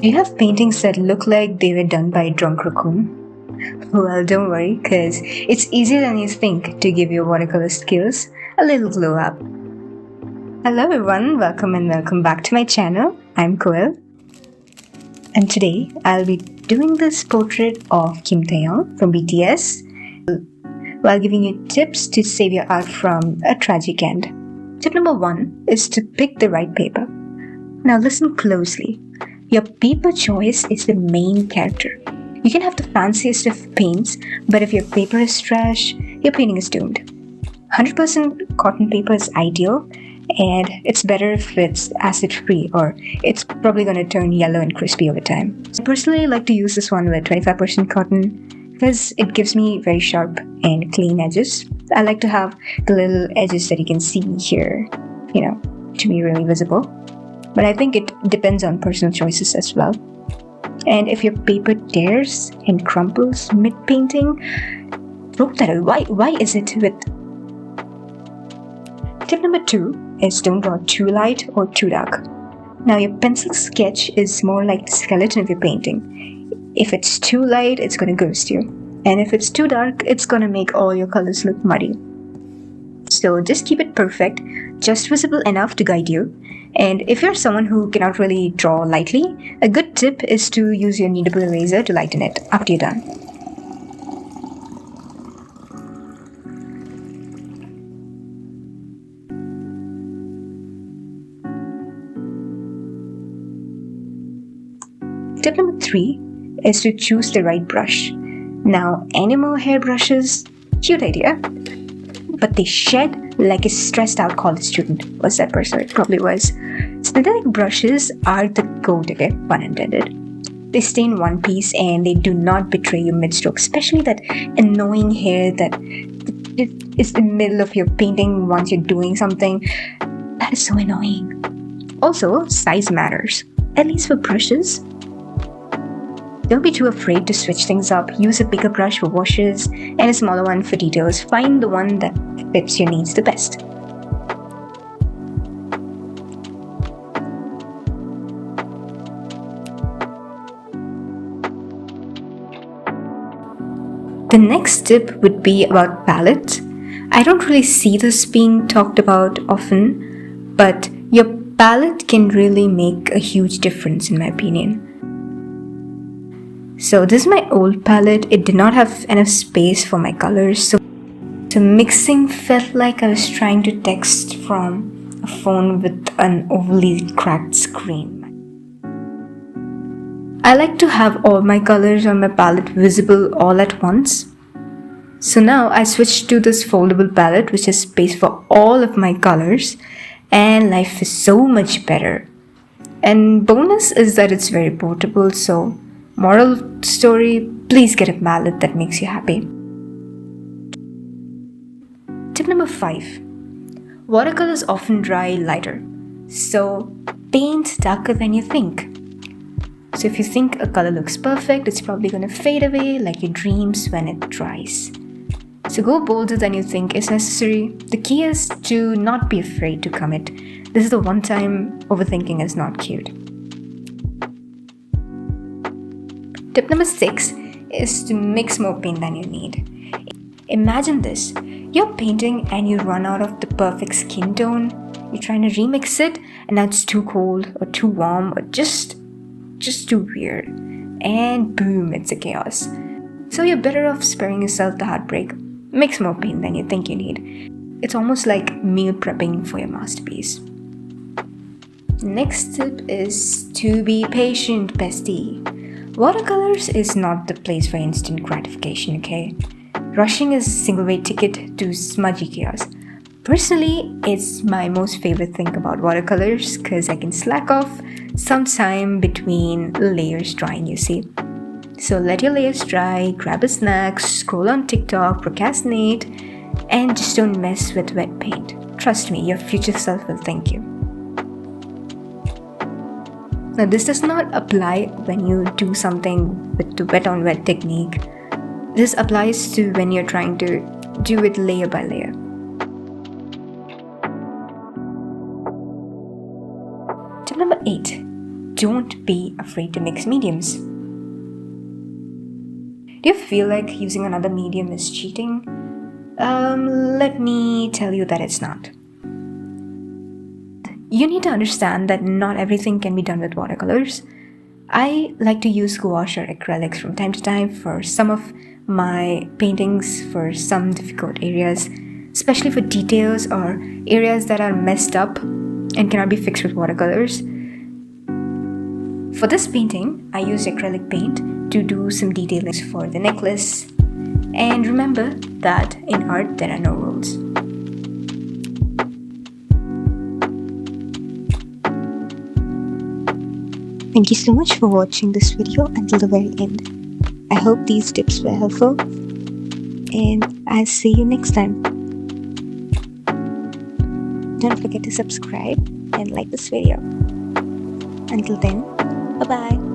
Do you have paintings that look like they were done by a drunk raccoon? Well, don't worry, because it's easier than you think to give your watercolor skills a little glow up. Hello everyone, welcome back to my channel. I'm Kkoel. And today I'll be doing this portrait of Kim Taeyong from BTS while giving you tips to save your art from a tragic end. Tip number 1 is to pick the right paper. Now listen closely. Your paper choice is the main character. You can have the fanciest of paints, but if your paper is trash, your painting is doomed. 100% cotton paper is ideal, and it's better if it's acid-free, or it's probably going to turn yellow and crispy over time. I personally like to use this one with 25% cotton because it gives me very sharp and clean edges. I like to have the little edges that you can see here, to be really visible. But I think it depends on personal choices as well. And if your paper tears and crumples mid-painting, throw that away. Why is it with... Tip number 2 is don't draw too light or too dark. Now your pencil sketch is more like the skeleton of your painting. If it's too light, it's going to ghost you. And if it's too dark, it's going to make all your colors look muddy. So just keep it perfect, just visible enough to guide you. And if you're someone who cannot really draw lightly, a good tip is to use your kneadable eraser to lighten it after you're done. Tip number 3 is to choose the right brush. Now, animal hair brushes, cute idea, but they shed like a stressed out college student. Was that person? It probably was. Synthetic brushes are the goat, okay? Pun intended. They stay in one piece and they do not betray you mid-stroke, especially that annoying hair that is in the middle of your painting once you're doing something. That is so annoying. Also, size matters, at least for brushes. Don't be too afraid to switch things up. Use a bigger brush for washes and a smaller one for details. Find the one that fits your needs the best. The next tip would be about palette. I don't really see this being talked about often, but your palette can really make a huge difference in my opinion. So this is my old palette. It did not have enough space for my colors, so mixing felt like I was trying to text from a phone with an overly cracked screen. I like to have all my colors on my palette visible all at once. So now I switched to this foldable palette which has space for all of my colors, and life is so much better. And bonus is that it's very portable, so moral story, please get a palette that makes you happy. Tip number 5. Watercolors often dry lighter, so paint darker than you think. So if you think a color looks perfect, it's probably going to fade away like your dreams when it dries. So go bolder than you think is necessary. The key is to not be afraid to commit. This is the one time overthinking is not cute. Tip number 6 is to mix more paint than you need. Imagine this, you're painting and you run out of the perfect skin tone. You're trying to remix it and now it's too cold or too warm or just too weird. And boom, it's a chaos. So you're better off sparing yourself the heartbreak. Mix more paint than you think you need. It's almost like meal prepping for your masterpiece. Next tip is to be patient, bestie. Watercolors is not the place for instant gratification, okay? Rushing is a single-way ticket to smudgy chaos. Personally, it's my most favorite thing about watercolors because I can slack off some time between layers drying, you see. So let your layers dry, grab a snack, scroll on TikTok, procrastinate, and just don't mess with wet paint. Trust me, your future self will thank you. Now this does not apply when you do something with the wet on wet technique. This applies to when you're trying to do it layer by layer. Tip number 8. don't be afraid to mix mediums. Do you feel like using another medium is cheating? Let me tell you that it's not. You need to understand that not everything can be done with watercolors. I like to use gouache or acrylics from time to time for some of my paintings, for some difficult areas, especially for details or areas that are messed up and cannot be fixed with watercolors. For this painting, I used acrylic paint to do some detailing for the necklace. And remember that in art, there are no rules. Thank you so much for watching this video until the very end. I hope these tips were helpful, and I'll see you next time. Don't forget to subscribe and like this video. Until then, bye-bye.